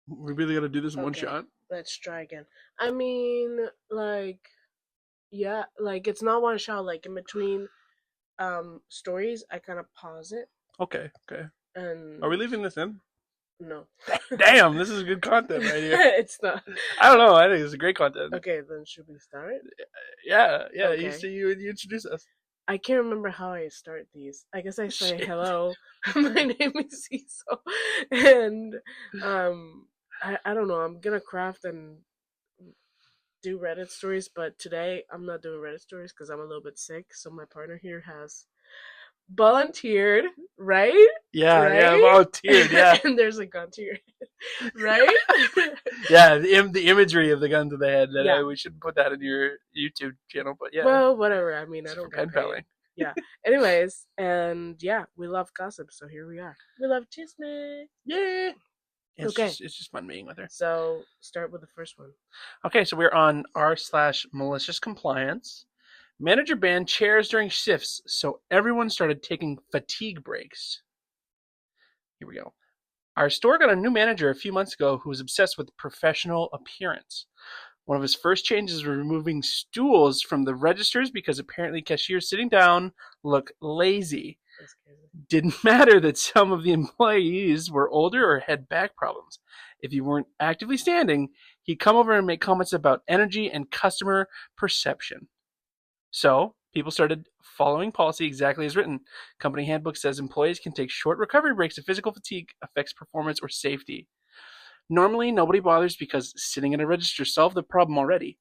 We really got to do this in one Okay, shot? let's try again. I mean, like, yeah, like it's not one shot. Like in between stories, I kind of pause it Okay, okay. Are we and leaving this in? no, Damn, this is good content right here. it's not. I don't know. I think it's great content. Okay, then should we start? Yeah, yeah. You Okay. see, you introduce us. I can't remember how I start these. I guess I say Shit. hello. My name is Cecil, and I don't know. I'm gonna craft and do Reddit stories, but today I'm not doing Reddit stories because I'm a little bit sick. So my partner here has volunteered, right? Yeah, yeah. Right? Volunteered. Yeah, And there's a gun to your head, right? yeah. The imagery of the gun to the head. Yeah. We shouldn't put that in your YouTube channel, but yeah, Well, whatever. I mean, I it's for don't get pen paid. paling. Yeah. Anyways, and yeah, we love gossip, so here we are. We love chisme. Yeah. Okay, It's just fun meeting with her. so start with the first one. Okay, so we're on r/malicious compliance. Manager banned chairs during shifts, so everyone started taking fatigue breaks. Here we go. Our store got a new manager a few months ago who was obsessed with professional appearance. One of his first changes was removing stools from the registers because apparently cashiers sitting down look lazy. That's crazy. Didn't matter that some of the employees were older or had back problems. If you weren't actively standing, he'd come over and make comments about energy and customer perception. So people started following policy exactly as written. Company handbook says employees can take short recovery breaks if physical fatigue affects performance or safety. Normally, nobody bothers because sitting at a register solved the problem already.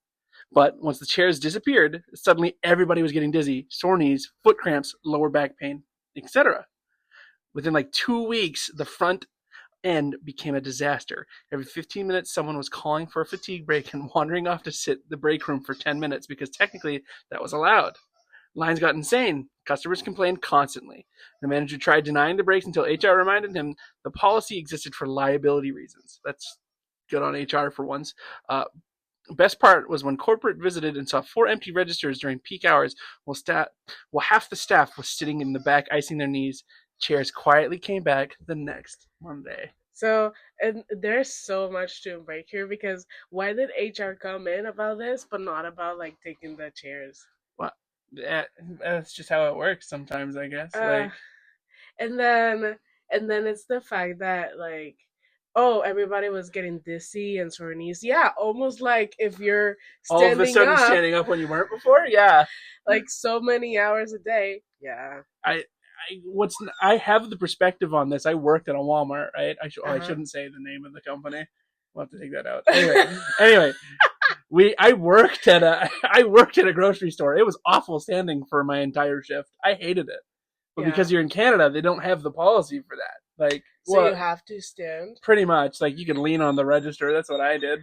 But once the chairs disappeared, suddenly everybody was getting dizzy, sore knees, foot cramps, lower back pain, etc. Within like 2 weeks, the front end became a disaster. Every 15 minutes, someone was calling for a fatigue break and wandering off to sit in the break room for 10 minutes because technically that was allowed. Lines got insane. Customers complained constantly. The manager tried denying the breaks until HR reminded him the policy existed for liability reasons. That's good on HR for once. Uh, Best part was when corporate visited and saw 4 empty registers during peak hours while half the staff was sitting in the back icing their knees. Chairs quietly came back the next Monday. So, and there's so much to break here because why did HR come in about this, but not about like taking the chairs? Well, that's just how it works sometimes, I guess. Uh, Like, and then it's the fact that like, oh, everybody was getting dizzy and sore knees. Yeah, almost like if you're all of a standing sudden up standing up when you weren't before? Yeah. like so many hours a day. Yeah. I I have the perspective on this. I worked at a Walmart, right? Uh I huh. shouldn't say the name of the company. We'll have to take that out. Anyway, we I worked at a grocery store. It was awful standing for my entire shift. I hated it. But Yeah. because you're in Canada, they don't have the policy for that. Like, So you what? have to stand. Pretty much, like you can lean on the register. That's what I did.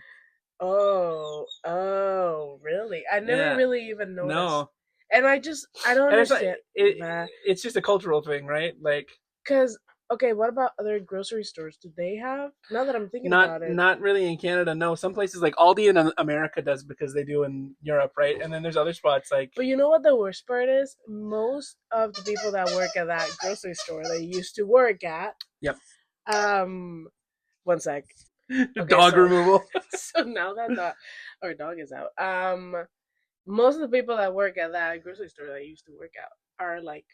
Oh, oh, really? I never Yeah. really even noticed. No. And I don't And it's like understand that. it's just a cultural thing, right? Like, Because, okay, what about other grocery stores? Do they have? Now that I'm thinking about it. not really in Canada. No, some places like Aldi in America does because they do in Europe, right? And then there's other spots like But you know what the worst part is? Most of the people that work at that grocery store they used to work at, yep, um, one sec. Okay, dog so removal. so now that our dog is out, most of the people that work at that grocery store that I used to work at are like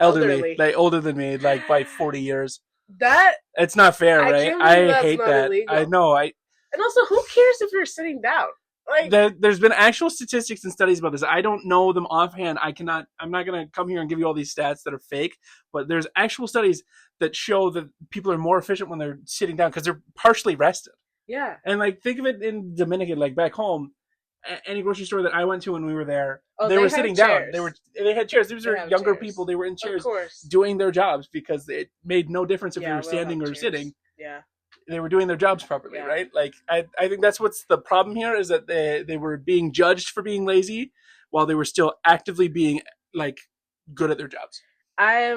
Elderly, elderly. like older than me, like by 40 years. That It's not fair, I right? can't believe I that's hate not that. I illegal. know. And also, who cares if you're sitting down? Like, There's been actual statistics and studies about this. I don't know them offhand. I'm not going to come here and give you all these stats that are fake, but there's actual studies that show that people are more efficient when they're sitting down because they're partially rested. yeah. And like, think of it in Dominican, like back home, any grocery store that I went to when we were there, Oh, they they were have sitting down. chairs. They had chairs. These They were have younger chairs. people. They were in Of chairs course. doing their jobs because it made no difference if they Yeah, were we all have standing or chairs. sitting. Yeah. They were doing their jobs properly, Yeah. right? Like, I think that's what's the problem here is that they were being judged for being lazy while they were still actively being like good at their jobs. I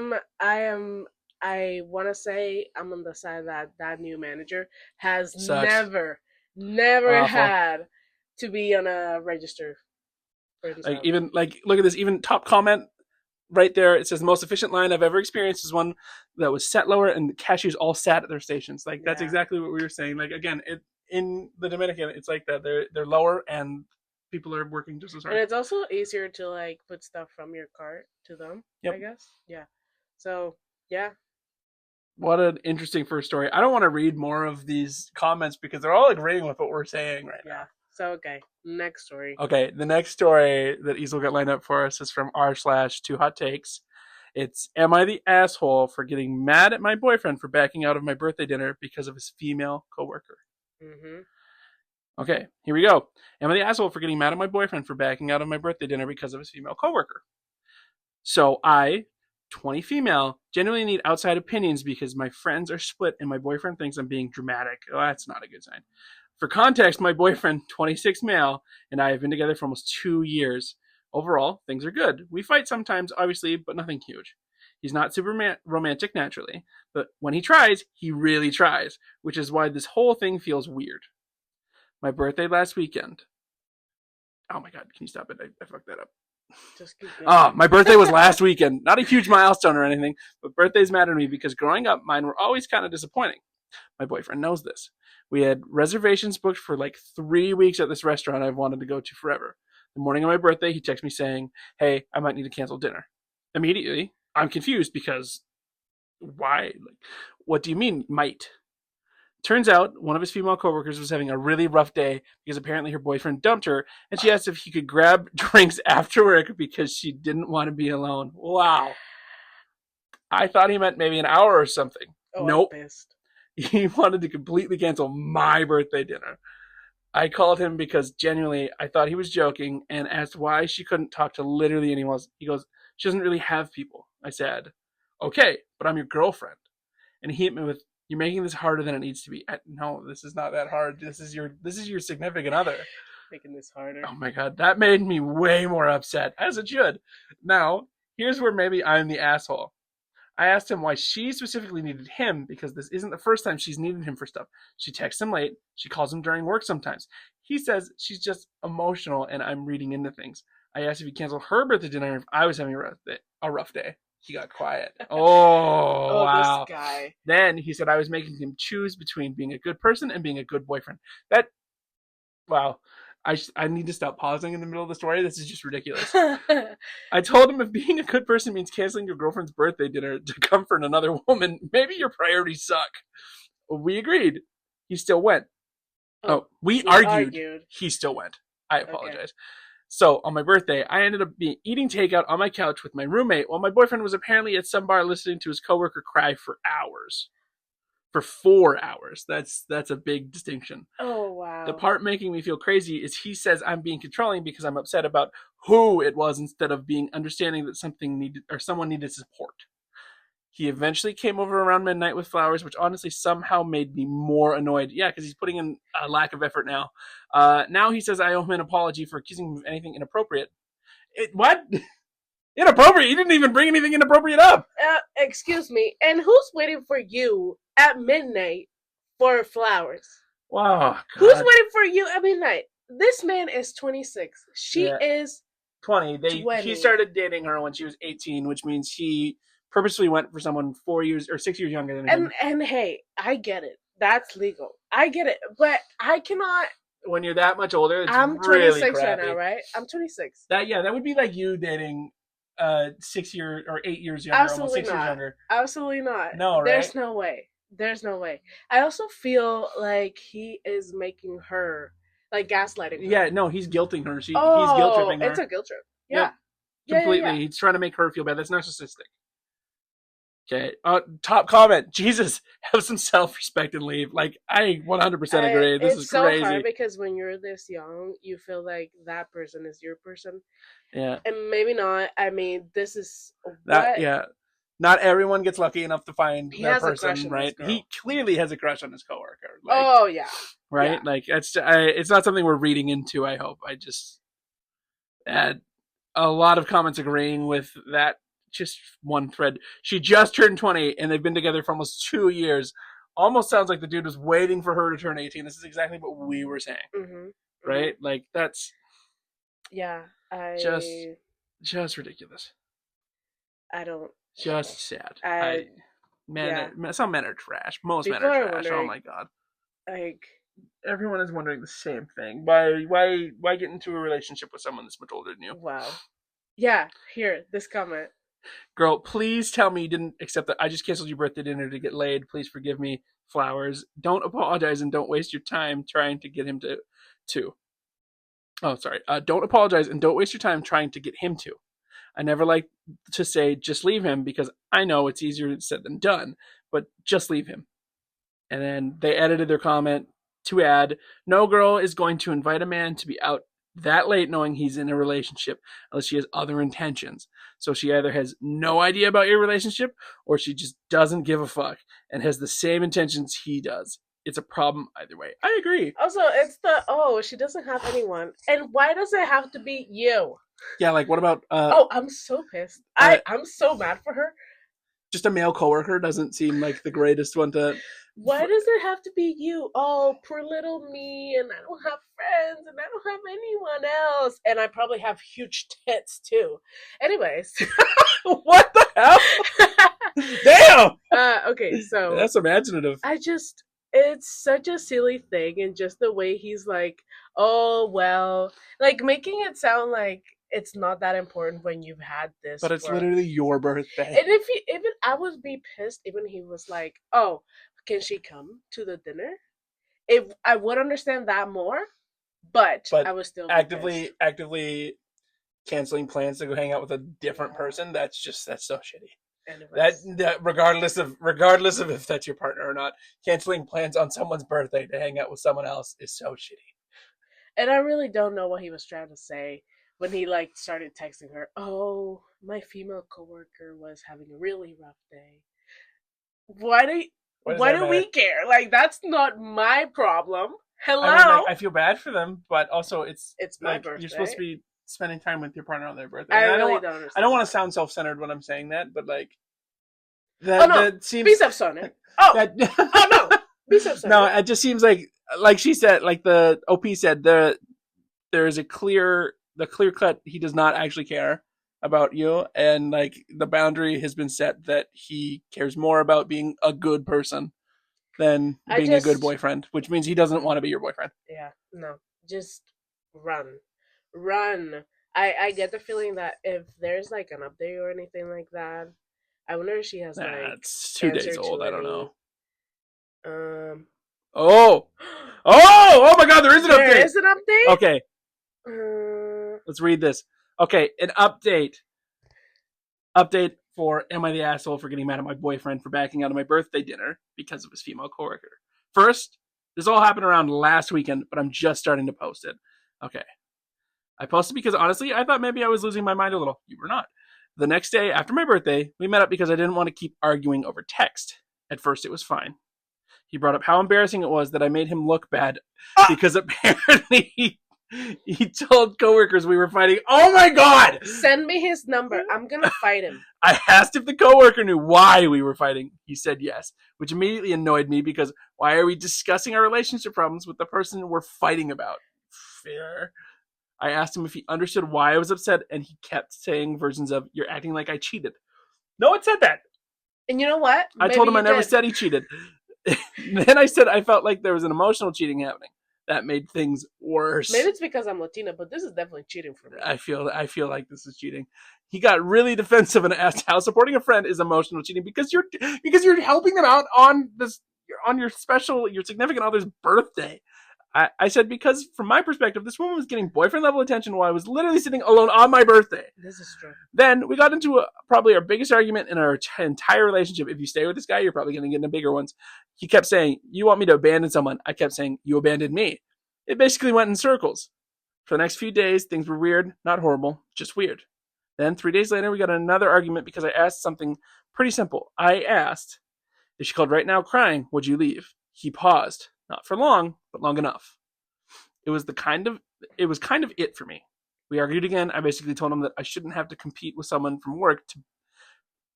want to say I'm on the side that that new manager has Sucks. never Awful. had to be on a register for Like himself. even like look at this. Even top comment. right there. It says the most efficient line I've ever experienced is one that was set lower and the cashiers all sat at their stations. Like that's Yeah. exactly what we were saying. Like again, in the Dominican, it's like that. They're lower and people are working just as And hard. it's also easier to like put stuff from your cart to them, I Yep. guess. Yeah. So yeah, What an interesting first story. I don't want to read more of these comments because they're all agreeing with what we're saying right yeah. now. So okay, next story. Okay, the next story that Easel got lined up for us is from r/two hot takes. It's, am I the asshole for getting mad at my boyfriend for backing out of my birthday dinner because of his female coworker? Mm-hmm. Okay, here we go. Am I the asshole for getting mad at my boyfriend for backing out of my birthday dinner because of his female coworker? So I, 20 female, genuinely need outside opinions because my friends are split and my boyfriend thinks I'm being dramatic. Oh, that's not a good sign. For context, my boyfriend, 26 male, and I have been together for almost 2 years. Overall, things are good. We fight sometimes, obviously, but nothing huge. He's not super romantic naturally, but when he tries, he really tries, which is why this whole thing feels weird. My birthday last weekend. Oh my god, can you stop it? I fucked that up. Just keep Ah, going. my birthday was last weekend. Not a huge milestone or anything, but birthdays matter to me because growing up, mine were always kind of disappointing. My boyfriend knows this. We had reservations booked for like 3 weeks at this restaurant I've wanted to go to forever. The morning of my birthday, he texts me saying, "Hey, I might need to cancel dinner." Immediately, I'm confused because why? Like, what do you mean, might? Turns out one of his female coworkers was having a really rough day because apparently her boyfriend dumped her, and she asked if he could grab drinks after work because she didn't want to be alone. Wow. I thought he meant maybe an hour or something. Oh, I'm Nope. pissed. He wanted to completely cancel my birthday dinner. I called him because genuinely I thought he was joking and asked why she couldn't talk to literally anyone else. He goes, she doesn't really have people. I said, okay, but I'm your girlfriend. And he hit me with, you're making this harder than it needs to be. No, this is not that hard. This is your significant other. Making this harder. Oh my god, that made me way more upset, as it should. Now, here's where maybe I'm the asshole. I asked him why she specifically needed him because this isn't the first time she's needed him for stuff. She texts him late. She calls him during work sometimes. He says she's just emotional and I'm reading into things. I asked if he canceled her birthday dinner if I was having a rough day. He got quiet. Oh, Oh, this wow. guy. Then he said I was making him choose between being a good person and being a good boyfriend. That, wow. I need to stop pausing in the middle of the story. This is just ridiculous. I told him if being a good person means canceling your girlfriend's birthday dinner to comfort another woman, maybe your priorities suck. We agreed. He still went. Oh, we argued. He still went. I apologize. Okay. So on my birthday, I ended up eating takeout on my couch with my roommate while my boyfriend was apparently at some bar listening to his coworker cry for hours. For 4 hours. That's a big distinction. Oh, wow. The part making me feel crazy is he says I'm being controlling because I'm upset about who it was instead of being understanding that something needed or someone needed support. He eventually came over around midnight with flowers, which honestly somehow made me more annoyed. Yeah, because he's putting in a lack of effort now. Now he says I owe him an apology for accusing him of anything inappropriate. What? Inappropriate? You didn't even bring anything inappropriate up. Excuse me. And who's waiting for you at midnight for flowers? Wow. God. Who's waiting for you at midnight? This man is 26. She is 20. 20. He started dating her when she was 18, which means he purposely went for someone 4 years or 6 years younger than him. And hey, I get it. That's legal. I get it. But I cannot. When you're that much older, it's I'm really 26 crappy. right now, right? I'm 26. That would be like you dating 6 years or 8 years younger, Absolutely almost 6 not. years younger. Absolutely not. No, right? There's no way. There's no way. I also feel like he is making her, like, gaslighting her. Yeah, no, he's guilting her. He's guilt tripping her. It's a guilt trip. Yeah. Yep. Completely. Yeah. He's trying to make her feel bad. That's narcissistic. Okay. Top comment. Jesus, have some self-respect and leave. Like, I 100% agree. This is crazy. It's so hard because when you're this young, you feel like that person is your person. Yeah. And maybe not. I mean, this is that. Yeah. Not everyone gets lucky enough to find their person, right? He clearly has a crush on his coworker. Like, oh yeah. Right? Yeah. Like it's not something we're reading into, I hope. I just had a lot of comments agreeing with that. Just one thread. She just turned 20 and they've been together for almost 2 years. Almost sounds like the dude was waiting for her to turn 18. This is exactly what we were saying. Mm-hmm. Right? Like that's just ridiculous. I don't. Just sad. I yeah. Some men are trash. Most men People are are trash. Oh wondering my god. like Everyone is wondering the same thing. Why get into a relationship with someone that's much older than you? wow. Yeah, here, this comment. Girl, please tell me you didn't accept that. I just canceled your birthday dinner to get laid. Please forgive me. Flowers. Don't apologize and don't waste your time trying to get him to. Oh, sorry. Don't apologize and don't waste your time trying to get him to. I never like to say just leave him because I know it's easier said than done, but just leave him. And then they edited their comment to add, no girl is going to invite a man to be out that late knowing he's in a relationship unless she has other intentions. So she either has no idea about your relationship or she just doesn't give a fuck and has the same intentions he does. It's a problem either way. I agree. Also, it's the she doesn't have anyone, and why does it have to be you? Yeah, like what about I'm so pissed. uh I'm so mad for her. just a male coworker doesn't seem like the greatest one to. Why does it have to be you? Oh, poor little me, and I don't have friends, and I don't have anyone else, and I probably have huge tits too. Anyways, What the hell? Damn. okay, so That's imaginative. it's such a silly thing, and just the way he's like, oh well, like making it sound like it's not that important when you've had this But it's for. literally your birthday. And if he even I would be pissed even he was like, oh, can she come to the dinner? If I would understand that more, but I But would still be actively pissed. actively canceling plans to go hang out with a different person, that's so shitty. That Anyways, that regardless of if that's your partner or not, canceling plans on someone's birthday to hang out with someone else is so shitty. and I really don't know what he was trying to say when he like started texting her. Oh, my female coworker was having a really rough day. Why do What does why that do matter? we care? Like that's not my problem. I mean, like, Hello, I feel bad for them, but also it's it's my like you're supposed birthday. to be spending time with your partner on their birthday. I And really don't I don't understand want to that. sound self-centered when I'm saying that, but like Oh no, that be seems self-centered. Oh, that oh no, be no, self-centered. it just seems like she said, like the OP said, there is the clear cut. He does not actually care about you, and like the boundary has been set that he cares more about being a good person than I being a good just, boyfriend, which means he doesn't want to be your boyfriend. yeah, no, just run, run. I get the feeling that if there's like an update or anything like that, I wonder if she has Nah, like it's 2 days answered old. to I don't any. know. Um, Oh, oh my God! There is an there update. is an update. Okay, Uh, let's read this. Okay, an update for am I the asshole for getting mad at my boyfriend for backing out of my birthday dinner because of his female coworker? First, this all happened around last weekend, but I'm just starting to post it. Okay. I posted because honestly, I thought maybe I was losing my mind a little. You were not. The next day after my birthday, we met up because I didn't want to keep arguing over text. At first, it was fine. He brought up how embarrassing it was that I made him look bad ah, because apparently he told coworkers we were fighting. Oh my God! send me his number. I'm gonna fight him. I asked if the coworker knew why we were fighting. He said yes, which immediately annoyed me because why are we discussing our relationship problems with the person we're fighting about? Fair. I asked him if he understood why I was upset, and he kept saying versions of, you're acting like I cheated. No one said that. And you know what? I Maybe told him I you never did. said he cheated. Then I said I felt like there was an emotional cheating happening. That made things Maybe worse. it's because I'm Latina, but this is definitely cheating for me. I feel like this is cheating. He got really defensive and asked how supporting a friend is emotional cheating because you're helping them out on your significant other's birthday. I said because from my perspective, this woman was getting boyfriend level attention while I was literally sitting alone on my birthday. This is true. Then we got into probably our biggest argument in our entire relationship. If you stay with this guy, you're probably going to get into bigger ones. He kept saying, you want me to abandon someone. I kept saying, you abandoned me. It basically went in circles. For the next few days, things were weird, not horrible, just weird. Then 3 days later, we got another argument because I asked something pretty simple. I asked, if she called right now crying, would you leave? He paused, not for long, but long enough. It was kind of it for me. We argued again. I basically told him that I shouldn't have to compete with someone from work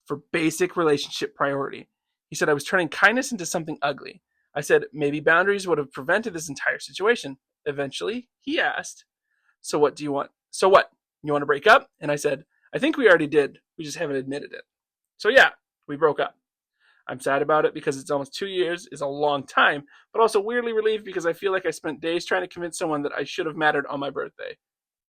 for basic relationship priority. He said I was turning kindness into something ugly. I said maybe boundaries would have prevented this entire situation. Eventually, he asked, so what do you want? So what? You want to break up? And I said, I think we already did. We just haven't admitted it. So yeah, we broke up. I'm sad about it because it's almost 2 years. It's a long time, but also weirdly relieved because I feel like I spent days trying to convince someone that I should have mattered on my birthday.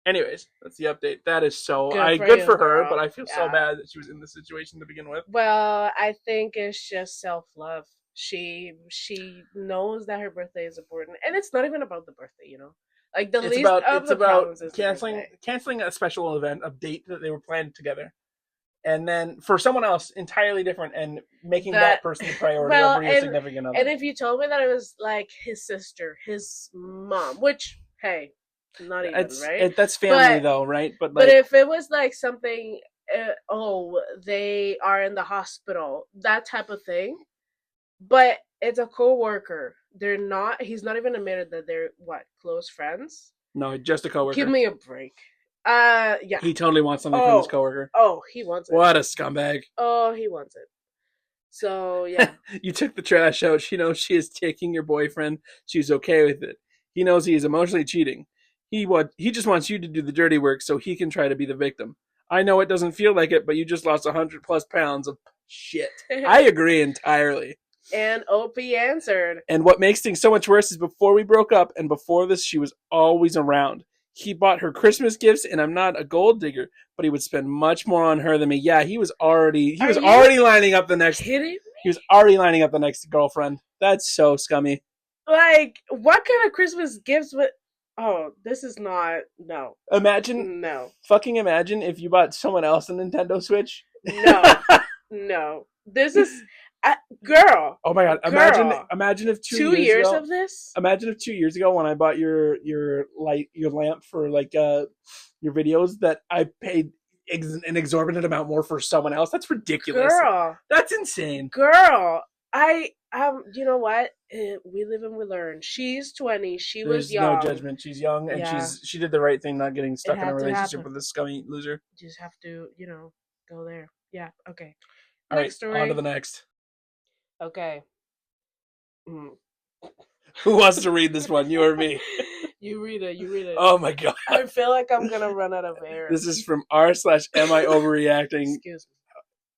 Anyways, that's the update. That is so Good good for for you, her, but girl. I feel so Yeah. bad that she was in this situation to begin with. Well, I think it's just self love. She knows that her birthday is important, and it's not even about the birthday. Like the It's least about of it's the about problems is the canceling birthday. canceling a special event, a date that they were planning together, and then for someone else entirely different, and making That that person the priority well, over your significant and other. if you told me that it was like his sister, his mom, which hey, not even right, That's family but though, right? But but like if it was like something, oh, they are in the hospital, that type of thing, but it's a coworker. They're not. He's not even admitted that they're what close friends. no, just a Give coworker. me a break. Yeah. He totally wants something from his Oh, coworker. oh, he wants it. What a scumbag! Oh, he wants it. So yeah. You took the trash out. She knows she is taking your boyfriend. She's okay with it. He knows he is emotionally cheating. He just wants you to do the dirty work so he can try to be the victim. I know it doesn't feel like it, but you just lost 100+ pounds of shit. I agree entirely. And OP answered. And what makes things so much worse is before we broke up and before this, she was always around. He bought her Christmas gifts, and I'm not a gold digger, but he would spend much more on her than me. Yeah, he Are was you already lining up the next kidding? he was already lining up the next girlfriend. That's so scummy. Like, what kind of Christmas gifts would? Oh, this is not. No, Imagine, no, fucking imagine if you bought someone else a Nintendo Switch. no, no. This is, uh, girl, Oh my god! girl. Imagine if two Two years years ago. of this. Imagine if 2 years ago when I bought your lamp for like your videos that I paid an exorbitant amount more for someone else. That's ridiculous. Girl, That's insane. girl. You know what? We live and we learn. She's 20. She was There's no young. judgment. She's young and Yeah, she did the right thing, not getting it stuck in a had to relationship happen. with this scummy loser. You just have to, go there. Yeah. Okay. All right, Next on to story. the next. Okay. Mm. Who wants to read this one? You or me? You read it. You read it. Oh my god. I feel like I'm gonna run out of air. This is from r/am I overreacting. Excuse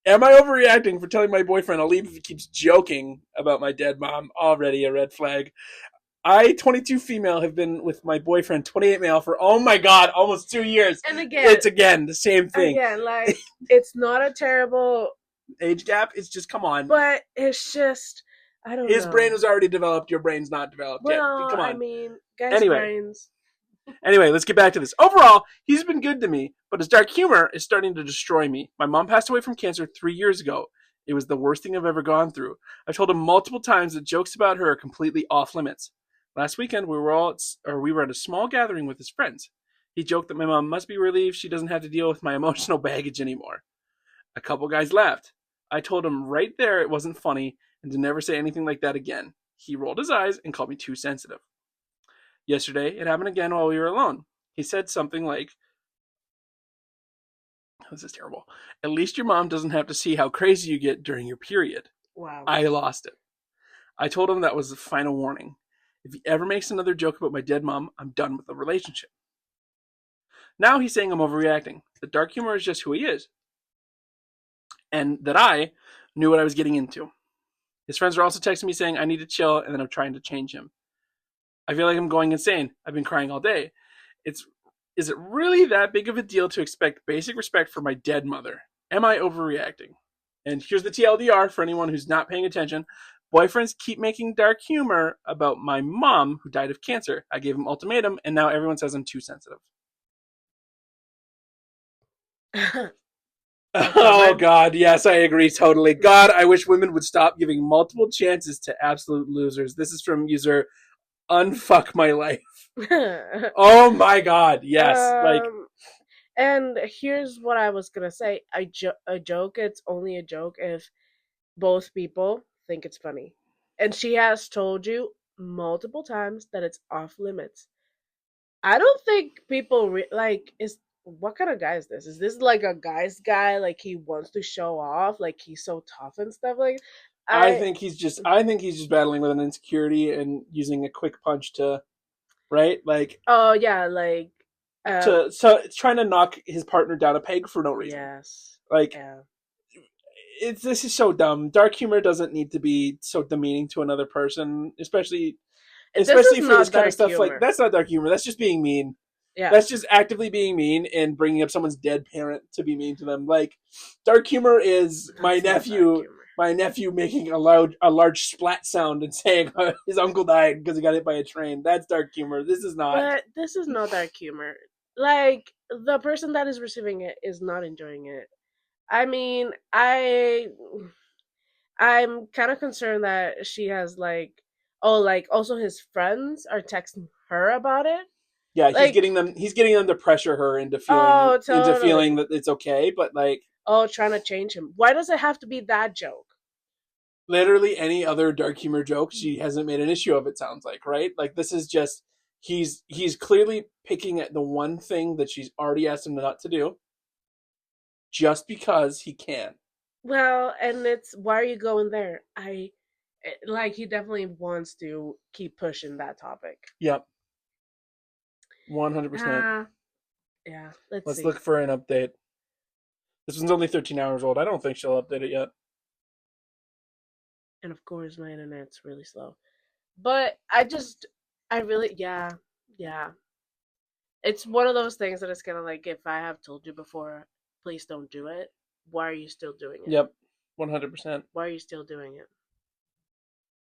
Am I overreacting for telling my boyfriend I'll leave if he keeps joking about my dead mom? Already a red flag. I, 22 female, have been with my boyfriend, 28 male, for oh my god, almost 2 years. me. And again, It's again the same thing. again, like it's not a terrible Age gap. It's just come on. but it's just I don't His know. brain was already developed. Your brain's not developed yet. Well, Come on. I mean, guys' Anyway. brains. Anyway, let's get back to this. Overall, he's been good to me, but his dark humor is starting to destroy me. My mom passed away from cancer 3 years ago. It was the worst thing I've ever gone through. I've told him multiple times that jokes about her are completely off limits. Last weekend, we were at a small gathering with his friends. He joked that my mom must be relieved she doesn't have to deal with my emotional baggage anymore. A couple guys laughed. I told him right there it wasn't funny and to never say anything like that again. He rolled his eyes and called me too sensitive. Yesterday, it happened again while we were alone. He said something like, this is terrible. At least your mom doesn't have to see how crazy you get during your period. Wow. I lost it. I told him that was the final warning. If he ever makes another joke about my dead mom, I'm done with the relationship. Now he's saying I'm overreacting. The dark humor is just who he is. And that I knew what I was getting into. His friends are also texting me saying I need to chill and that I'm trying to change him. I feel like I'm going insane. I've been crying all day. Is it really that big of a deal to expect basic respect for my dead mother? Am I overreacting? And here's the TLDR for anyone who's not paying attention. Boyfriends keep making dark humor about my mom who died of cancer. I gave him ultimatum, and now everyone says I'm too sensitive. Oh god, yes, I agree totally. God, I wish women would stop giving multiple chances to absolute losers. This is from user Unfuck My Life. Oh my god, yes. And here's what I was gonna say. A joke, it's only a joke if both people think it's funny. And she has told you multiple times that it's off limits. I don't think people is what kind of guy is this? Is this like a guy's guy? Like he wants to show off? Like he's so tough and stuff? Like I think he's just battling with an insecurity and using a quick punch to right? Like oh yeah, like so it's trying to knock his partner down a peg for no reason. Yes. Like Yeah. this is so dumb. Dark humor doesn't need to be so demeaning to another person, especially This is for this not kind of dark stuff. Like humor. that's not dark humor. That's just being mean. Yeah. That's just actively being mean and bringing up someone's dead parent to be mean to them. Like dark humor is That's not dark humor. my nephew making a large splat sound and saying his uncle died because he got hit by a train. That's dark humor. This is not. But this is not dark humor. Like the person that is receiving it is not enjoying it. I mean, I'm kind of concerned that she has like, oh, like also his friends are texting her about it. Yeah, Like, he's getting them to pressure her oh, into feeling totally. that it's okay, but like Oh, trying to change him. Why does it have to be that joke? literally any other dark humor joke, she hasn't made an issue of, it sounds like, right? Like this is just he's clearly picking at the one thing that she's already asked him not to do just because he can. Well, and it's why are you going there? Like he definitely wants to keep pushing that topic. Yep. 100%. Ah, yeah. Let's Let's see. look for an update. This one's only 13 hours old. I don't think she'll update it yet. And of course, my internet's really slow. But I really, yeah, yeah. It's one of those things that it's kind of like if I have told you before, please don't do it. Why are you still doing it? Yep. 100%. Why are you still doing it?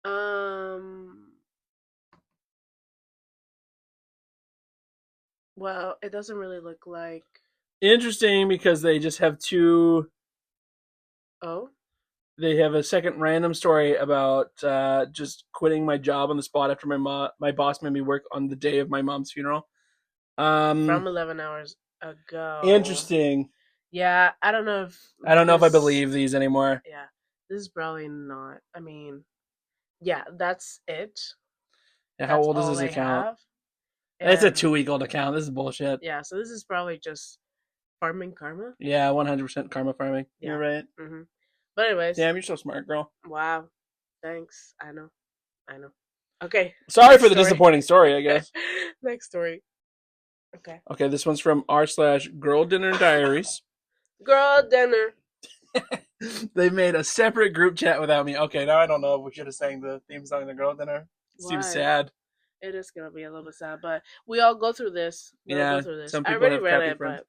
Um. Well, it doesn't really look like. Interesting because they just have two. Oh. They have a second random story about just quitting my job on the spot after my boss made me work on the day of my mom's funeral. From 11 hours ago. Interesting. Yeah, I don't know if I don't know if I this. believe these anymore. Yeah, this is probably not. I mean, yeah, that's it. Yeah, how That's old is all this they account? have. It's a And 2 week old account. This is bullshit. yeah, so this is probably just farming karma. Yeah, 100% karma farming. Yeah. You're right. But anyways, Damn, you're so smart, girl. wow. Thanks. I know. I know. Okay. Sorry Next for the story. disappointing story, I guess. Next story. Okay. Okay, this one's from r/girl dinner diaries. Girl dinner. They made a separate group chat without me. Okay, now I don't know if we should have sang the theme song the girl dinner. It seems Why? sad. It is gonna be a little bit sad, but we all go through this. We all Yeah, go through this. some I people already have read crappy it, friends.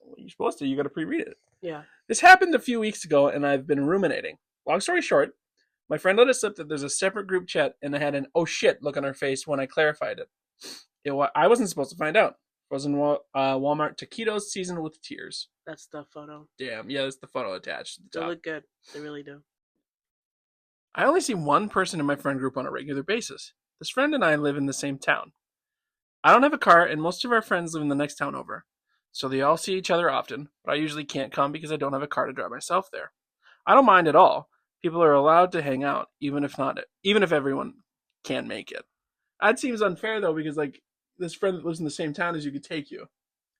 but Well, you're supposed to. You got to pre-read it. yeah. This happened a few weeks ago, and I've been ruminating. Long story short, my friend let us slip that there's a separate group chat, and I had an "oh shit" look on her face when I clarified it. I wasn't supposed to find out. Frozen Walmart taquitos seasoned with tears. That's the photo. Damn, yeah, that's the photo attached to the They top. look good. They really do. I only see one person in my friend group on a regular basis. This friend and I live in the same town. I don't have a car, and most of our friends live in the next town over. So they all see each other often, but I usually can't come because I don't have a car to drive myself there. I don't mind at all. People are allowed to hang out, even if everyone can make it. That seems unfair though, because like this friend that lives in the same town as you could take you.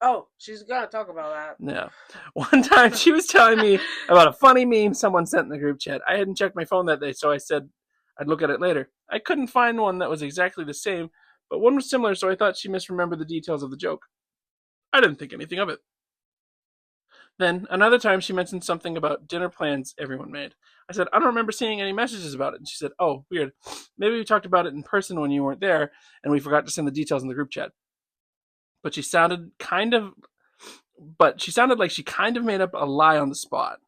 Oh, she's gonna talk about Yeah. One time she was telling me about a funny meme someone sent in the group chat. I hadn't checked my phone that day, so I said I'd look at it later. I couldn't find one that was exactly the same, but one was similar, so I thought she misremembered the details of the joke. I didn't think anything of it. Then, another time, she mentioned something about dinner plans everyone made. I said, I don't remember seeing any messages about it. And she said, oh, weird. Maybe we talked about it in person when you weren't there, and we forgot to send the details in the group chat. But she sounded like she kind of made up a lie on the spot.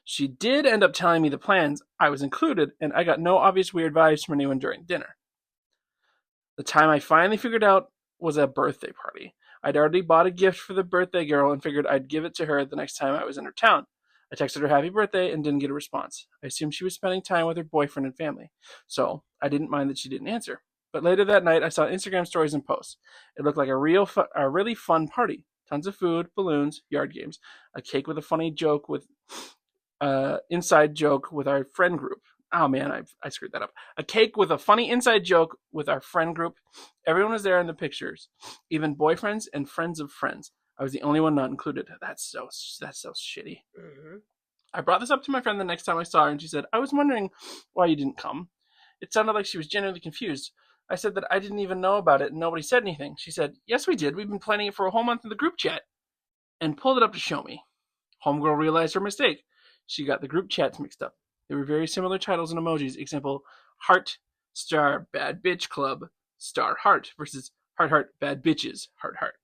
She did end up telling me the plans, I was included, and I got no obvious weird vibes from anyone during dinner. The time I finally figured out was a birthday party. I'd already bought a gift for the birthday girl and figured I'd give it to her the next time I was in her town. I texted her happy birthday and didn't get a response. I assumed she was spending time with her boyfriend and family, so I didn't mind that she didn't answer. But later that night, I saw Instagram stories and posts. It looked like a really fun party. Tons of food, balloons, yard games, a cake with a funny joke with inside joke with our friend group. Oh man, I screwed that up. A cake with a funny inside joke with our friend group. Everyone was there in the pictures, even boyfriends and friends of friends. I was the only one not included. That's so shitty. Mm-hmm. I brought this up to my friend the next time I saw her, and she said, "I was wondering why you didn't come." It sounded like she was genuinely confused. I said that I didn't even know about it and nobody said anything. She said, yes, we did. We've been planning it for a whole month in the group chat, and pulled it up to show me. Homegirl realized her mistake. She got the group chats mixed up. They were very similar titles and emojis. Example, heart, star, bad bitch club, star, heart, versus heart, heart, bad bitches, heart, heart.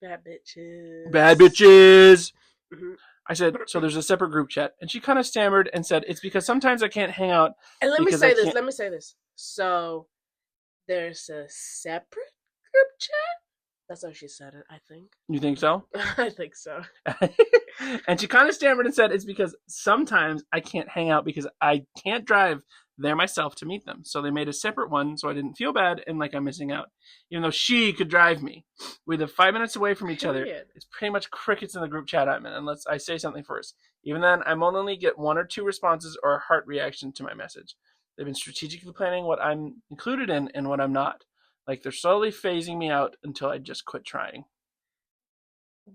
Bad bitches. Bad bitches. Mm-hmm. I said, so there's a separate group chat. And she kind of stammered and said, it's because sometimes I can't hang out. And let me say this. So there's a separate group chat? That's how she said it, I think. You think so? I think so. And she kind of stammered and said, it's because sometimes I can't hang out because I can't drive there myself to meet them. So they made a separate one so I didn't feel bad and like I'm missing out. Even though she could drive me. We live 5 minutes away from each other. It's pretty much crickets in the group chat I'm in unless I say something first. Even then, I only get 1 or 2 responses or a heart reaction to my message. They've been strategically planning what I'm included in and what I'm not. Like they're slowly phasing me out until I just quit trying.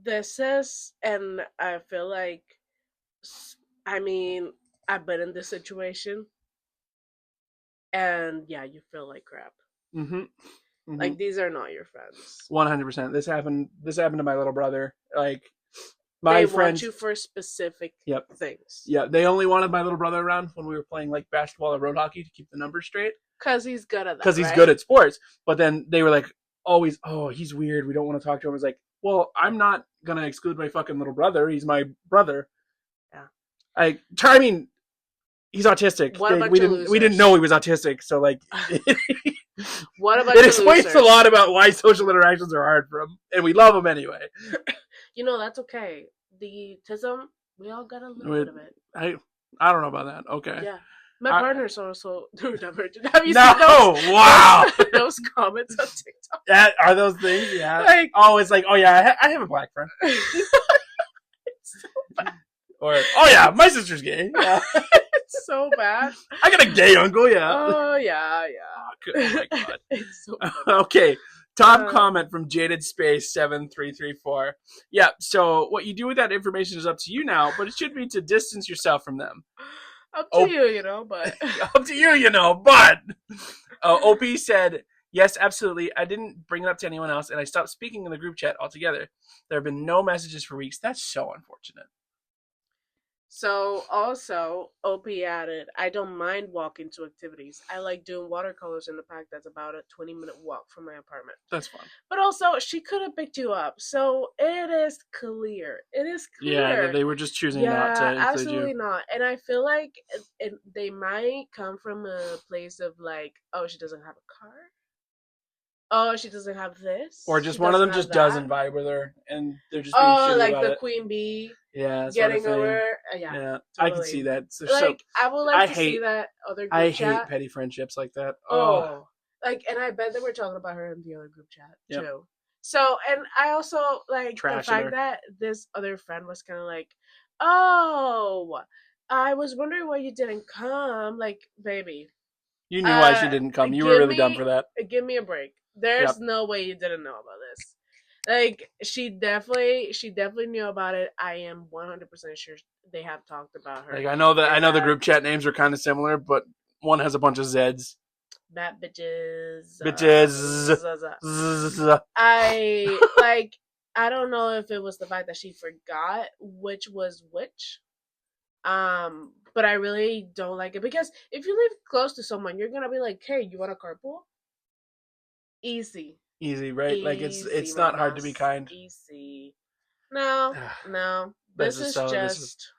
This is, and I feel like, I mean, I've been in this situation. And yeah, you feel like crap. Mm-hmm. Mm-hmm. Like these are not your friends. 100%. This happened to my little brother. Like my friends want you for specific things. Yeah, they only wanted my little brother around when we were playing like basketball or road hockey to keep the numbers straight. Because he's good at that. Because he's good at sports. But then they were like, always, oh, he's weird. We don't want to talk to him. It's like, well, I'm not gonna exclude my fucking little brother. He's my brother. Yeah. I mean, he's autistic. We didn't know he was autistic, so like what about it explains a lot about why social interactions are hard for him, and we love him anyway. You know, that's okay. The autism, we all got a little bit of it. I don't know about that. Okay. Yeah. My partner's also neurodivergent. Have you seen those? Wow. Those comments on TikTok? Are those things? Yeah. Like, it's like, oh yeah, I have a black friend. It's so bad. Or, oh yeah, my sister's gay. Yeah. It's so bad. I got a gay uncle, yeah. Oh yeah. Oh my god. It's so bad. Okay. Top comment from Jaded Space 7334. Yeah, so what you do with that information is up to you now, but it should be to distance yourself from them. Up to you, but up to you, but OP said, yes, absolutely. I didn't bring it up to anyone else, and I stopped speaking in the group chat altogether. There have been no messages for weeks. That's so unfortunate. So also, OP added, I don't mind walking to activities. I like doing watercolors in the park that's about a 20-minute walk from my apartment. That's fun. But also, she could have picked you up. So it is clear. Yeah, they were just choosing not to include absolutely you. not. And I feel like they might come from a place of like, oh, she doesn't have a car. Oh, she doesn't have this. Or just one of them just doesn't vibe with her, and they're just being shitty like about the it. Queen Bee. Yeah, getting over. Yeah, totally. I can see that. I would like to see that other group chat. I hate petty friendships like that. Oh, and I bet they were talking about her in the other group chat too. So, and I also like the fact that this other friend was kind of like, oh, I was wondering why you didn't come. Like, baby, you knew why she didn't come. You were really dumb for that. Give me a break. There's no way you didn't know about this. Like, she definitely knew about it. I am 100% sure they have talked about her. Like, I know the group chat names are kind of similar, but one has a bunch of Z's. Bad bitches. Bitches. I don't know if it was the fact that she forgot which was which. But I really don't like it because if you live close to someone, you're gonna be like, hey, you want a carpool? Easy, right? Like it's not hard to be kind. Easy. No. This is just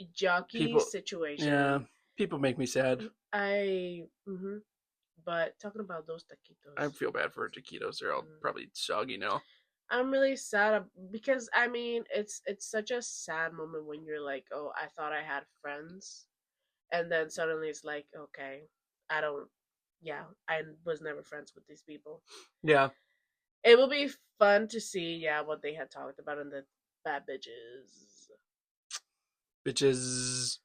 a jockey situation. Yeah, people make me sad. But talking about those taquitos, I feel bad for taquitos. They're all probably soggy now. I'm really sad because I mean it's such a sad moment when you're like, oh, I thought I had friends, and then suddenly it's like, okay, I was never friends with these people. Yeah. It will be fun to see, what they had talked about in the bad bitches. Bitches.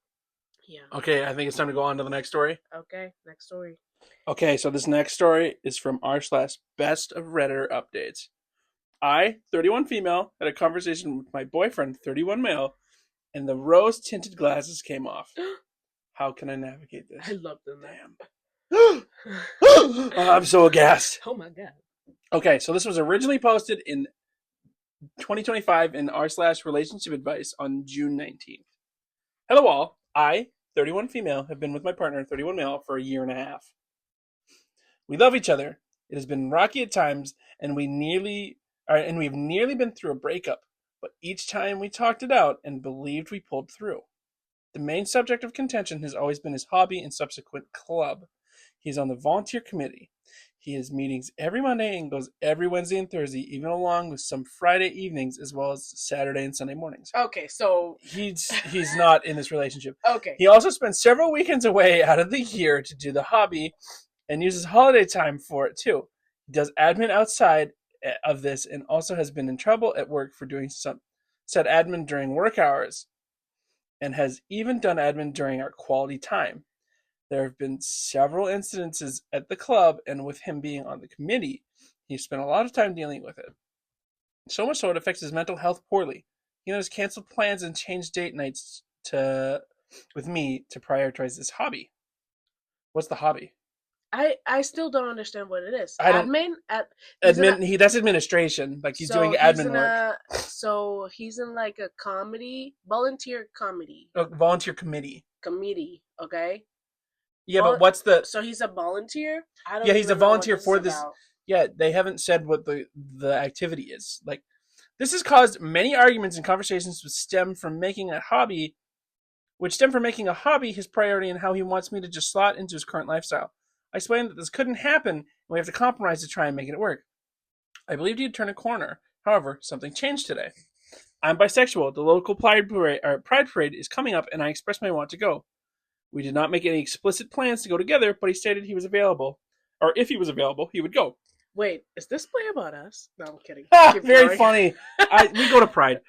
Yeah. Okay, I think it's time to go on to the next story. Okay, next story. Okay, so this next story is from r/best of Redditor updates. I, 31 female, had a conversation with my boyfriend, 31 male, and the rose-tinted glasses came off. How can I navigate this? I love them. Damn. I'm so aghast. Oh my god. Okay, so this was originally posted in 2025 in r/relationship advice on June 19th. Hello all. I, 31 female, have been with my partner, 31 male, for a year and a half. We love each other. It has been rocky at times, and we've nearly been through a breakup. But each time we talked it out and believed we pulled through. The main subject of contention has always been his hobby and subsequent club. He's on the volunteer committee. He has meetings every Monday and goes every Wednesday and Thursday, even along with some Friday evenings as well as Saturday and Sunday mornings. Okay, so he's not in this relationship. Okay. He also spends several weekends away out of the year to do the hobby and uses holiday time for it too. He does admin outside of this and also has been in trouble at work for doing some said admin during work hours and has even done admin during our quality time. There have been several incidences at the club, and with him being on the committee, he spent a lot of time dealing with it. So much so it affects his mental health poorly. He has canceled plans and changed date nights with me to prioritize this hobby. What's the hobby? I still don't understand what it is. I don't that's administration. Like he's doing admin work. So he's in like a volunteer comedy. Volunteer committee. Okay. Yeah, but what's the? So he's a volunteer. Yeah, he's a volunteer for this. Yeah, they haven't said what the activity is. Like, this has caused many arguments and conversations which stem from making a hobby his priority and how he wants me to just slot into his current lifestyle. I explained that this couldn't happen and we have to compromise to try and make it work. I believed he'd turn a corner. However, something changed today. I'm bisexual. The local Pride Parade is coming up and I expressed my want to go. We did not make any explicit plans to go together, but he stated he was available. Or if he was available, he would go. Wait, is this play about us? No, I'm kidding. Very funny. We go to Pride.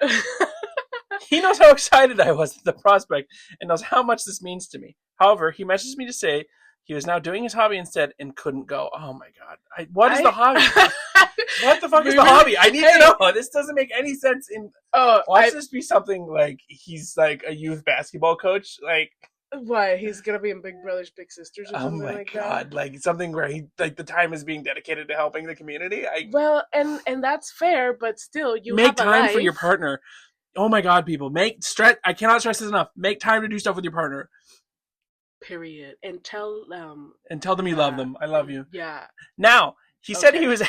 He knows how excited I was at the prospect and knows how much this means to me. However, he messaged me to say he was now doing his hobby instead and couldn't go. Oh my god. What is the hobby? What the fuck is the hobby? I need to know. This doesn't make any sense. Watch this be something like he's like a youth basketball coach. Like, why? He's gonna be in Big Brothers Big Sisters or something like that? Oh my god. Like something where the time is being dedicated to helping the community. Well, and that's fair, but still, you make time for your partner. Oh my god, people. I cannot stress this enough. Make time to do stuff with your partner. Period. And tell them you love them. I love you. Yeah. Now, he said he was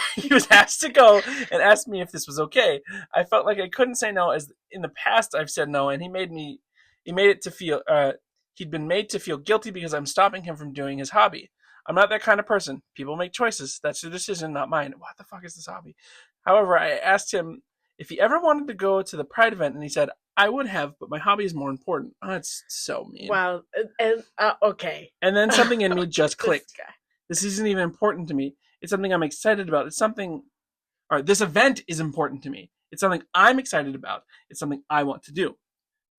asked to go and asked me if this was okay. I felt like I couldn't say no, as in the past I've said no, and he'd been made to feel guilty because I'm stopping him from doing his hobby. I'm not that kind of person. People make choices. That's their decision, not mine. What the fuck is this hobby? However, I asked him if he ever wanted to go to the Pride event, and he said, I would have, but my hobby is more important. Oh, that's so mean. Wow. And okay. And then something in me just clicked. This isn't even important to me. It's something I'm excited about. This event is important to me. It's something I'm excited about. It's something I want to do.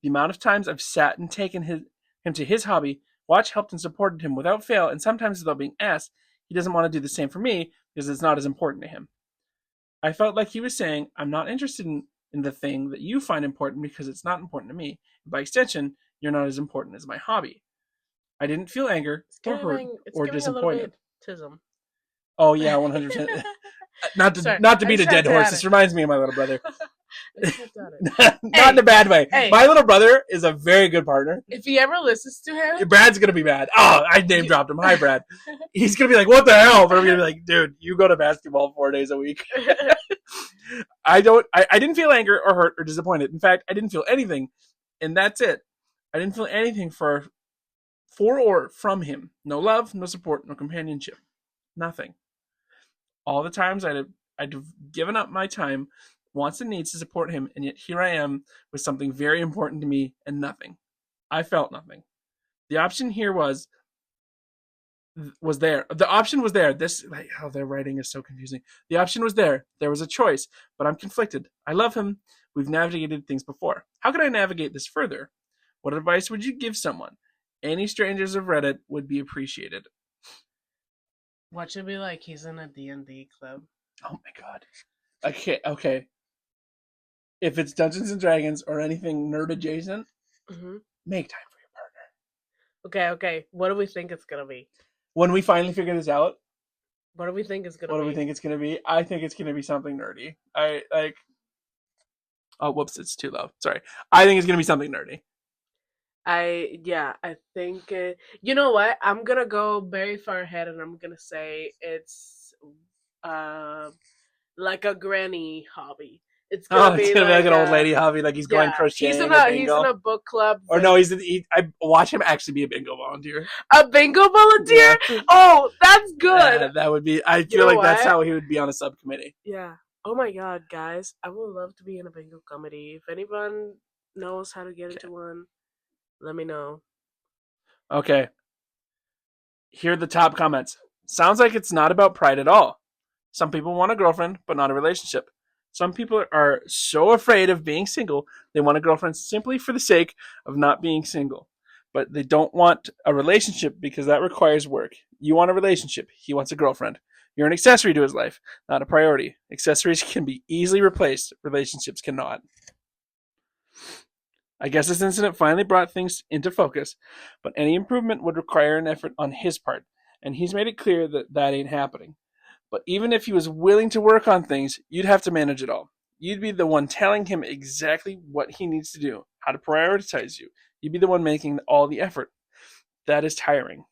The amount of times I've sat and taken him to his hobby, watched, helped, and supported him without fail, and sometimes without being asked, he doesn't want to do the same for me because it's not as important to him. I felt like he was saying, I'm not interested in the thing that you find important because it's not important to me. By extension, you're not as important as my hobby. I didn't feel anger or hurt or disappointed. Oh yeah, 100%. Not to beat a dead horse. This reminds me of my little brother. Not in a bad way. Hey. My little brother is a very good partner. If he ever listens to him, Brad's gonna be mad. Oh, I name dropped him. Hi, Brad. He's gonna be like, "What the hell?" But I'm gonna be like, "Dude, you go to basketball 4 days a week." I didn't feel anger or hurt or disappointed. In fact, I didn't feel anything, and that's it. I didn't feel anything for or from him. No love, no support, no companionship, nothing. All the times I'd have given up my time, wants and needs to support him, and yet here I am with something very important to me and nothing. I felt nothing. The option here was there. The option was there. Their writing is so confusing. The option was there. There was a choice, but I'm conflicted. I love him. We've navigated things before. How can I navigate this further? What advice would you give someone? Any strangers of Reddit would be appreciated. What should be like? He's in a D&D club. Oh my god. Okay. If it's Dungeons and Dragons or anything nerd adjacent, make time for your partner. Okay. What do we think it's gonna be? When we finally figure this out, What do we think is gonna what do we be? think it's gonna be? I think it's gonna be something nerdy. I like. Oh, whoops! It's too low. Sorry. I think it's gonna be something nerdy. I think you know what? I'm gonna go very far ahead, and I'm gonna say it's uh like a granny hobby. It's gonna Oh, it's be gonna be like like an old lady hobby, like he's going yeah, crocheting or he's in bingo. a book club Or with no, I watch him actually be a bingo volunteer. a bingo Yeah, volunteer. Oh, that's good. that would be. I You feel know like that's what? how he would be on a subcommittee. Yeah. Oh my god, guys, I would love to be in a bingo comedy. If anyone knows how to get Okay. into one, let me know. Okay. Here are the top comments. Sounds like it's not about pride at all. Some people want a girlfriend, but not a relationship. Some people are so afraid of being single, they want a girlfriend simply for the sake of not being single. But they don't want a relationship because that requires work. You want a relationship, he wants a girlfriend. You're an accessory to his life, not a priority. Accessories can be easily replaced, relationships cannot. I guess this incident finally brought things into focus, but any improvement would require an effort on his part, and he's made it clear that that ain't happening. But even if he was willing to work on things, you'd have to manage it all. You'd be the one telling him exactly what he needs to do, how to prioritize you. You'd be the one making all the effort. That is tiring.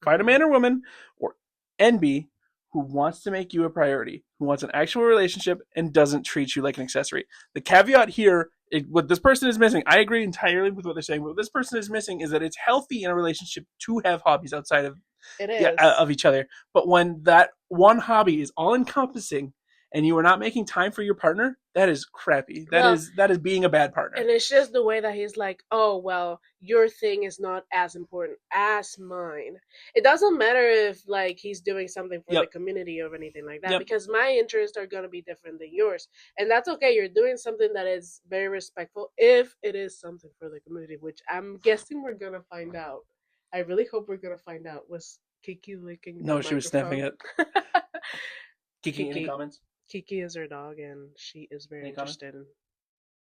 Find a Mhm. man or woman, or NB, who wants to make you a priority, who wants an actual relationship and doesn't treat you like an accessory. The caveat here, what this person is missing, I agree entirely with what they're saying, but what this person is missing is that it's healthy in a relationship to have hobbies outside of It yeah, is. of each other. But when that one hobby is all encompassing and you are not making time for your partner, that is crappy. Well, That is being a bad partner. and it's just the way that he's like, oh, well, your thing is not as important as mine. It doesn't matter if, like, he's doing something for the Yep. community or anything like that, Yep. because my interests are going to be different than yours. And that's okay. You're doing something that is very respectful if it is something for the community, which I'm guessing we're going to find out. I really hope we're going to find out. Was Kiki licking the No, she was sniffing microphone? it. Kiki, any Kiki. comments? Kiki is her dog, and she is very Any comments? interested in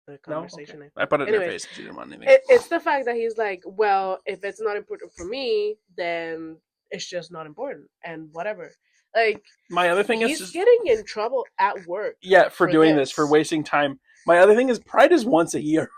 the No? Okay. conversation. I put it in her Anyways, face. She didn't want anything. it's the fact that he's like, well, if it's not important for me, then it's just not important, and whatever. Like, My other thing is he's just, getting in trouble at work yeah, for for doing this, for this. wasting time. My other thing is Pride is once a year.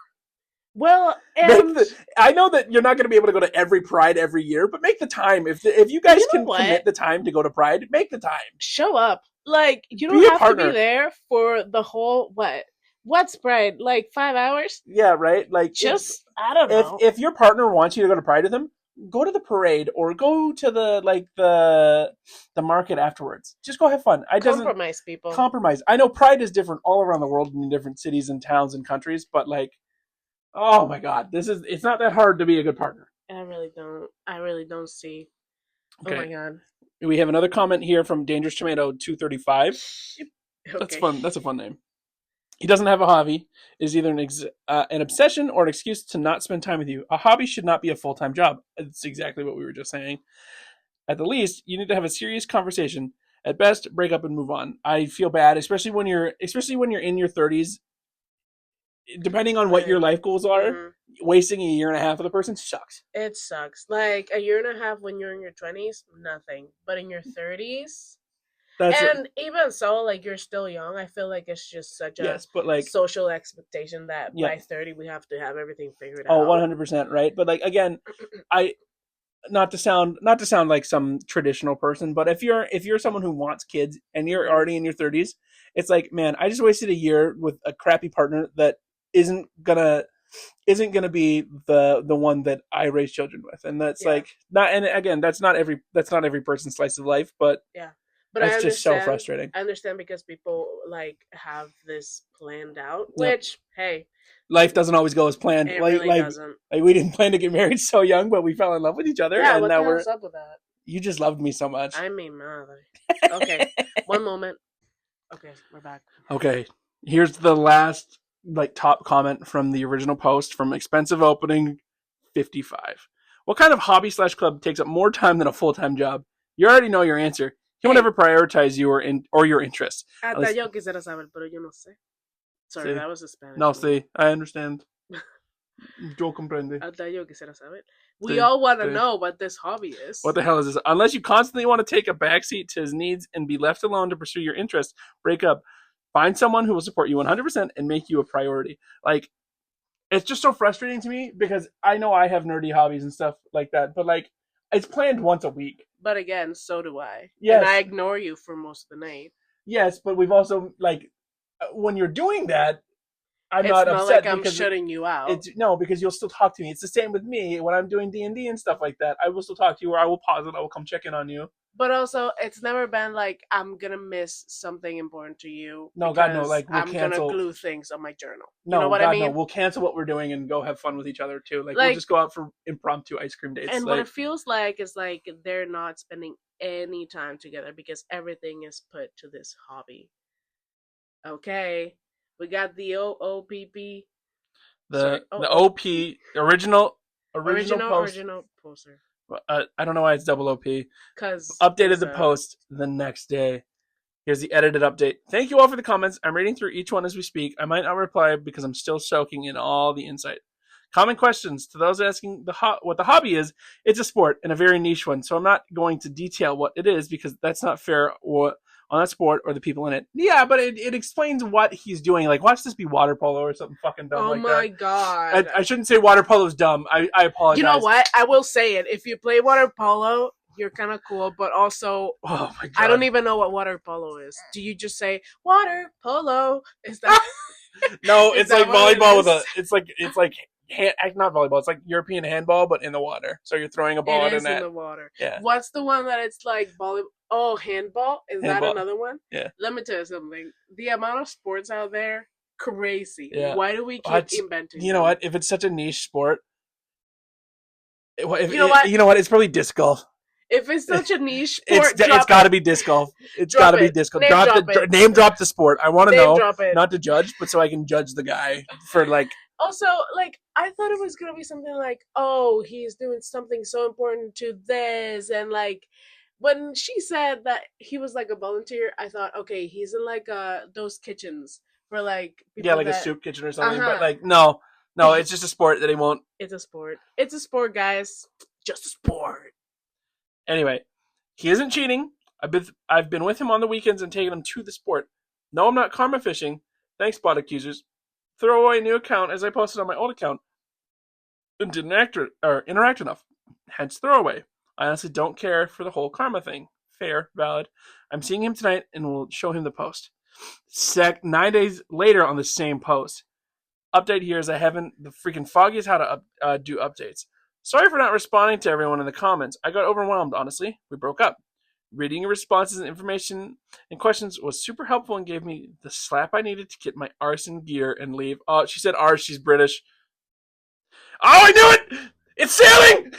Well, Make and the. I know that you're not going to be able to go to every Pride every year, but make the time. If you guys you know can what? commit the time to go to Pride, make the time. Show up. Like, you don't Be a have to be partner. there for the whole what? What's Pride? Like 5 hours? Yeah, right. Like Just I don't if know. if your partner wants you to go to Pride with them, go to the parade or go to the market afterwards. Just go have fun. I doesn't Compromise people. compromise. I know Pride is different all around the world in different cities and towns and countries, but like, oh my God, it's not that hard to be a good partner. I really don't. I really don't see. Oh my Okay, god. we have another comment here from Dangerous Tomato 235. That's Okay. fun. That's a fun name. He doesn't have a hobby. It is either an obsession or an excuse to not spend time with you. A hobby should not be a full time job. It's exactly what we were just saying. At the least, you need to have a serious conversation. At best, break up and move on. I feel bad, especially when you're in your 30s. Depending on what your Like, life goals are, mhm. wasting a year and a half of the person sucks. It sucks. Like a year and a half when you're in your 20s, nothing. But in your 30s, That's and even so, like you're still young, I feel like it's just such a yes, but like social expectation that yeah, by 30 we have to have everything figured oh out. 100% right. But like again, I not to sound like some traditional person, but if you're someone who wants kids and you're Mhm. already in your 30s, it's like, man, I just wasted a year with a crappy partner that isn't gonna isn't gonna be the one that I raise children with, and that's Yeah, like not. And again, that's not every person's slice of life, but yeah. But I that's just so understand. frustrating. I understand because people like have this planned out, Yep, which hey, life doesn't always go as planned. it Like really like doesn't. like we didn't plan to get married so young, but we fell in love with each other, Yeah, and what the now hell's up with that? you just loved me so much. I mean, mother. Okay, one moment. Okay, we're back. Okay, here's the last like top comment from the original post from expensive opening 55. What kind of hobby slash club takes up more time than a full time job? You already know your answer. He won't Hey, ever prioritize you or your interests. At hasta least, yo quisiera saber, pero yo no sé. Sorry, see, that was a Spanish no, moment. see, I understand. Yo comprende. Hasta yo quisiera saber. We all want to know what this hobby is. What the hell is this? Unless you constantly want to take a backseat to his needs and be left alone to pursue your interests, break up. Find someone who will support you 100% and make you a priority. Like, it's just so frustrating to me because I know I have nerdy hobbies and stuff like that, but like, it's planned once a week. But again, so do I. Yes. And I ignore you for most of the night. Yes, but we've also, like, when you're doing that, I'm it's not upset like I'm because shutting you out. No, because you'll still talk to me. It's the same with me when I'm doing D&D and stuff like that. I will still talk to you, or I will pause it. I will come check in on you. But also, it's never been like I'm gonna miss something important to you. No, God, no. Like, I'm gonna glue things on my journal. No, you know what God, I mean? No. We'll cancel what we're doing and go have fun with each other too. Like we'll just go out for impromptu ice cream dates. And what it feels like is like they're not spending any time together because everything is put to this hobby. Okay, we got the OOPP. The OP original poster. I don't know why it's double OP. Because updated the post the next day. Here's the edited update. Thank you all for the comments. I'm reading through each one as we speak. I might not reply because I'm still soaking in all the insight. Common questions to those asking what the hobby is. It's a sport and a very niche one, so I'm not going to detail what it is because that's not fair on that sport or the people in it. Yeah, but it explains what he's doing. Like, watch this be water polo or something fucking dumb like that. Oh my god. I shouldn't say water polo's dumb. I apologize. You know what? I will say it. If you play water polo, you're kind of cool, but also, oh my god, I don't even know what water polo is. Do you just say water polo? Is that no? It's like volleyball with a. It's like not volleyball. It's like European handball, but in the water. So you're throwing a ball in the water. Yeah. What's the one that it's like volleyball? Oh, handball? Is handball. That another one? Yeah. Let me tell you something. The amount of sports out there, crazy. Yeah. Why do we keep inventing? You know what? If it's such a niche sport, you know what? It's probably disc golf. If it's such a niche sport, it's got to be disc golf. It's got to be disc golf. Name drop the sport. I want to know, not to judge, but so I can judge the guy for like. Also, like, I thought it was gonna be something like, oh, he's doing something so important to this, and like, when she said that he was like a volunteer, I thought, okay, he's in like those kitchens for like people like a soup kitchen or something. But like, no, it's just a sport that he won't. It's a sport. It's a sport, guys. Just a sport. Anyway, he isn't cheating. I've been with him on the weekends and taken him to the sport. No, I'm not karma fishing. Thanks, bot accusers. Throw away a new account as I posted on my old account and didn't interact enough. Hence throwaway. I honestly don't care for the whole karma thing. Fair, valid. I'm seeing him tonight and will show him the post. 9 days later on the same post. Update here is I haven't the freaking foggiest how to do updates. Sorry for not responding to everyone in the comments. I got overwhelmed, honestly. We broke up. Reading your responses and information and questions was super helpful and gave me the slap I needed to get my arse in gear and leave. Oh, she said arse. She's British. Oh, I knew it! It's sailing!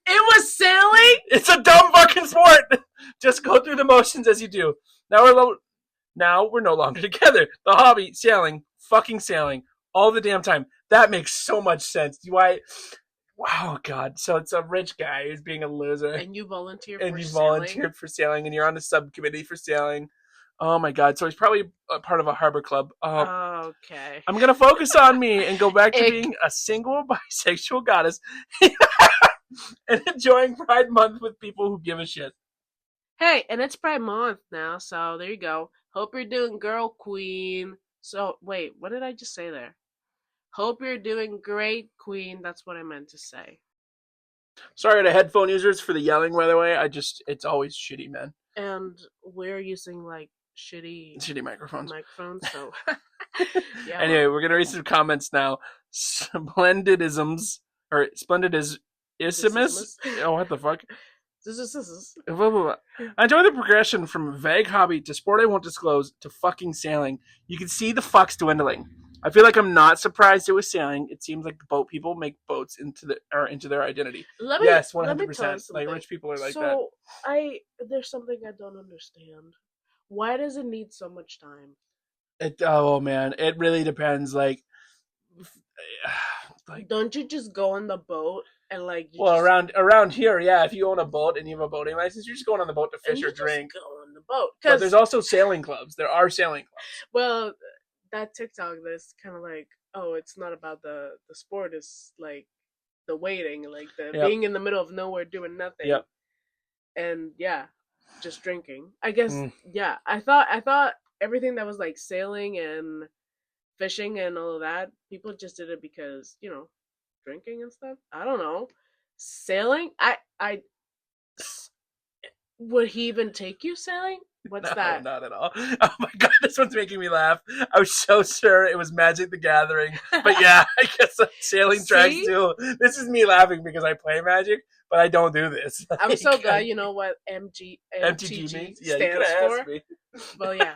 It was sailing? It's a dumb fucking sport! Just go through the motions as you do. Now we're no longer together. The hobby, sailing, fucking sailing, all the damn time. That makes so much sense. Wow, God. So it's a rich guy who's being a loser. And you volunteered for sailing, and you're on the subcommittee for sailing. Oh, my God. So he's probably a part of a harbor club. Okay. I'm going to focus on me and go back to being a single bisexual goddess and enjoying Pride Month with people who give a shit. Hey, and it's Pride Month now, so there you go. Hope you're doing girl queen. So, wait, what did I just say there? Hope you're doing great, Queen. That's what I meant to say. Sorry to headphone users for the yelling, by the way. It's always shitty, man. And we're using, like, shitty microphones. So, yeah. Anyway, we're going to read some comments now. Splendidisms. Oh, what the fuck? I enjoy the progression from vague hobby to sport I won't disclose to fucking sailing. You can see the fucks dwindling. I feel like I'm not surprised it was sailing. It seems like boat people make boats into their identity. Yes, 100%. Like rich people are like that. So there's something I don't understand. Why does it need so much time? Oh man, it really depends. Like, don't you just go on the boat and like? Around here, yeah. If you own a boat and you have a boating license, you're just going on the boat to fish or drink. Just go on the boat. But there's also sailing clubs. There are sailing clubs. Well, that TikTok that's kind of like oh, it's not about the sport. It's like the waiting, like the Yep. being in the middle of nowhere doing nothing, Yep. and yeah, just drinking. I guess Mm. yeah. I thought everything that was like sailing and fishing and all of that, people just did it because drinking and stuff. I don't know. Sailing? I would he even take you sailing? What's No, that? not at all. Oh my god, this one's making me laugh. I was so sure it was Magic the Gathering. But yeah, I guess sailing tracks See? too. This is me laughing because I play Magic, but I don't do this. I'm so Like, glad you know what MTG MTG means? Yeah, you could stands have for. asked me. Well, yeah.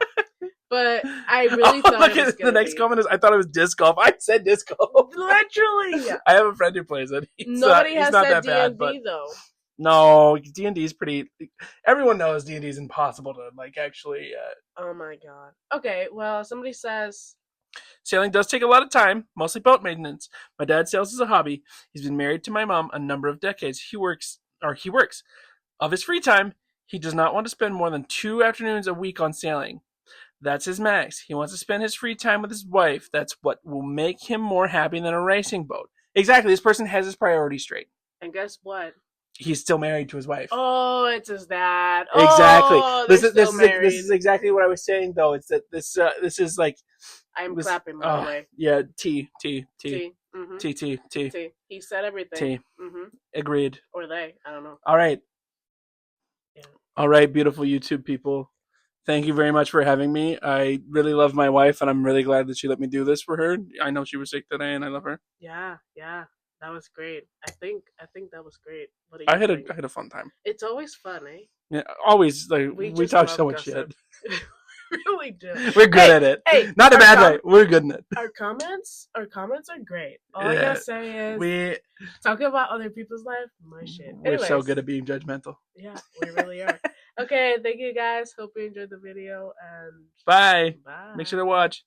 But I really Oh, thought look it was at the gonna next be comment is I thought it was disc golf. I said disc golf. literally. I have a friend who plays it. Nobody He's has not said that D and bad, but D though. no, D&D is pretty. Everyone knows D&D is impossible to like actually. Oh my god. Okay, well, somebody says Sailing does take a lot of time, mostly boat maintenance. My dad sails as a hobby. He's been married to my mom a number of decades. He works. Of his free time, he does not want to spend more than 2 afternoons a week on sailing. That's his max. He wants to spend his free time with his wife. That's what will make him more happy than a racing boat. Exactly. This person has his priorities straight. and guess what? He's still married to his wife. Oh, it's his dad. Exactly. Oh, they're still married. This is exactly what I was saying though. It's that this is like I'm this, clapping by the way. Yeah, T T T T. Mm-hmm. T T T T. He said everything. T. Mm-hmm. Agreed. Or they. I don't know. All right. Yeah. All right, beautiful YouTube people. Thank you very much for having me. I really love my wife, and I'm really glad that she let me do this for her. I know she was sick today, and I love her. Yeah, yeah. That was great. I think that was great. What do you I had think? a fun time. It's always fun, eh? Yeah, always like We we just talk love so much gossip. shit. We really do. We're good at it. Hey, not a our bad way. We're good at it. Our comments are great. All I gotta say is We talking about other people's life, my shit. we're so Anyways, good at being judgmental. yeah, we really are. Okay, thank you guys. Hope you enjoyed the video and Bye. bye. Make sure to watch.